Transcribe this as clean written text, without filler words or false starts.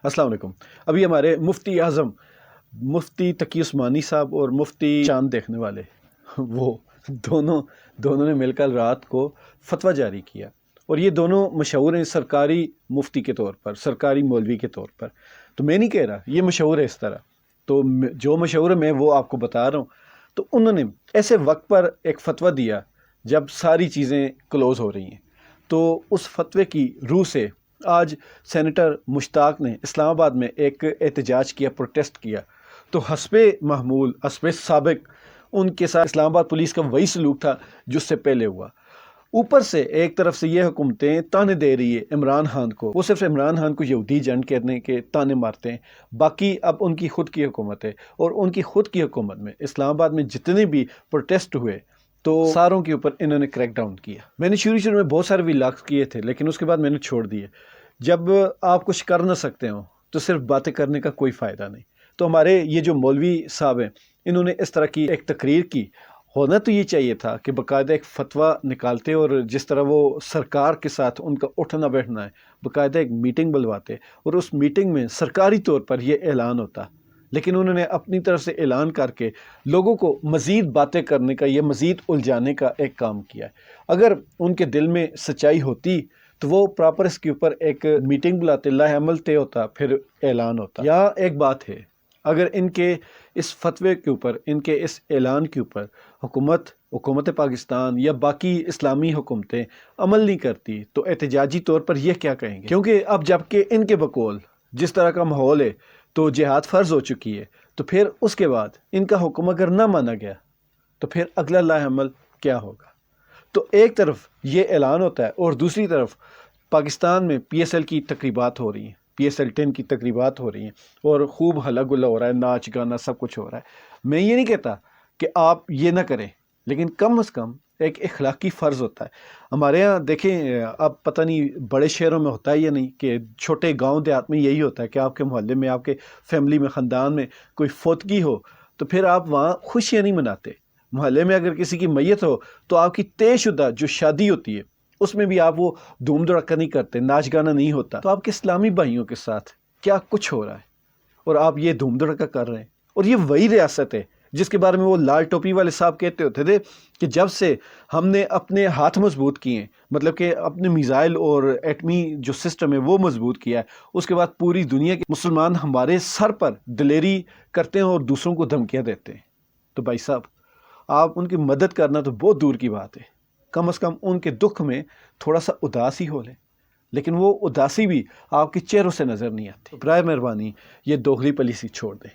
अस्सलाम वालेकुम। अभी हमारे मुफ्ती आज़म मुफ्ती तकी उस्मानी साहब और मुफ्ती चांद देखने वाले वो दोनों ने मिलकर रात को फतवा जारी किया, और ये दोनों मशहूर हैं सरकारी मुफ्ती के तौर पर, सरकारी मौलवी के तौर पर। तो मैं नहीं कह रहा, ये मशहूर है इस तरह। तो जो मशहूर है मैं वो आपको बता रहा हूँ। तो उन्होंने ऐसे वक्त पर एक फ़तवा दिया जब सारी चीज़ें क्लोज़ हो रही हैं। तो उस फतवे की रूह से आज सेनेटर मुश्ताक ने इस्लामाबाद में एक एहतजाज किया, प्रोटेस्ट किया। तो हस्बे महमूल, हस्बे साबिक उनके साथ इस्लामाबाद पुलिस का वही सलूक था जो उससे पहले हुआ। ऊपर से एक तरफ से ये हुकूमतें ताने दे रही है इमरान खान को, वो सिर्फ इमरान खान को यहूदी जंड करने के ताने मारते हैं। बाकी अब उनकी खुद की हुकूमत है, और उनकी खुद की हुकूमत में इस्लामाबाद में जितने भी प्रोटेस्ट हुए तो सारों के ऊपर इन्होंने क्रैक डाउन किया। मैंने शुरू में बहुत सारे व्लॉग्स किए थे, लेकिन उसके बाद मैंने छोड़ दिए। जब आप कुछ कर ना सकते हो तो सिर्फ बातें करने का कोई फ़ायदा नहीं। तो हमारे ये जो मौलवी साहब हैं, इन्होंने इस तरह की एक तकरीर की। होना तो ये चाहिए था कि बाकायदा एक फ़तवा निकालते, और जिस तरह वो सरकार के साथ उनका उठना बैठना है, बाकायदा एक मीटिंग बुलवाते, और उस मीटिंग में सरकारी तौर पर ये ऐलान होता। लेकिन उन्होंने अपनी तरफ से ऐलान करके लोगों को मज़ीद बातें करने का, ये मज़ीद उलझाने का एक काम किया है। अगर उनके दिल में सच्चाई होती तो वो प्रॉपर इसके ऊपर एक मीटिंग बुलाते, लाअमल तय होता, फिर ऐलान होता। या एक बात है, अगर इनके इस फतवे के ऊपर, इनके इस ऐलान के ऊपर हुकूमत पाकिस्तान या बाकी इस्लामी हुकूमतें अमल नहीं करती तो एहतजाजी तौर पर यह क्या कहेंगे? क्योंकि अब जबकि इनके बकौल जिस तरह का माहौल है तो जिहाद फ़र्ज़ हो चुकी है, तो फिर उसके बाद इनका हुक्म अगर ना माना गया तो फिर अगला लाअमल क्या होगा? तो एक तरफ ये ऐलान होता है, और दूसरी तरफ पाकिस्तान में PSL की तकरीबात हो रही हैं, PSL 10 की तकरीबात हो रही हैं, और खूब हल्ला गुल्ला हो रहा है, नाच गाना सब कुछ हो रहा है। मैं ये नहीं कहता कि आप ये ना करें, लेकिन कम से कम एक इखलाकी फ़र्ज़ होता है। हमारे यहाँ देखें, अब पता नहीं बड़े शहरों में होता है या नहीं, कि छोटे गांव देहात में यही होता है कि आपके मोहल्ले में, आपके फैमिली में, ख़ानदान में कोई फौतगी हो तो फिर आप वहाँ खुशियाँ नहीं मनाते। मोहल्ले में अगर किसी की मैयत हो तो आपकी तयशुदा जो शादी होती है उसमें भी आप वो धूम धड़क्का नहीं करते, नाच गाना नहीं होता। तो आपके इस्लामी भाइयों के साथ क्या कुछ हो रहा है, और आप ये धूम धड़क्का कर रहे हैं। और ये वही रियासत है जिसके बारे में वो लाल टोपी वाले साहब कहते होते थे कि जब से हमने अपने हाथ मजबूत किए, मतलब कि अपने मिसाइल और एटमी जो सिस्टम है वो मजबूत किया है, उसके बाद पूरी दुनिया के मुसलमान हमारे सर पर दिलेरी करते हैं और दूसरों को धमकियाँ देते हैं। तो भाई साहब, आप उनकी मदद करना तो बहुत दूर की बात है, कम से कम उनके दुख में थोड़ा सा उदासी हो ले, लेकिन वो उदासी भी आपके चेहरों से नज़र नहीं आती। बराए मेहरबानी ये दोगली पॉलिसी छोड़ दें।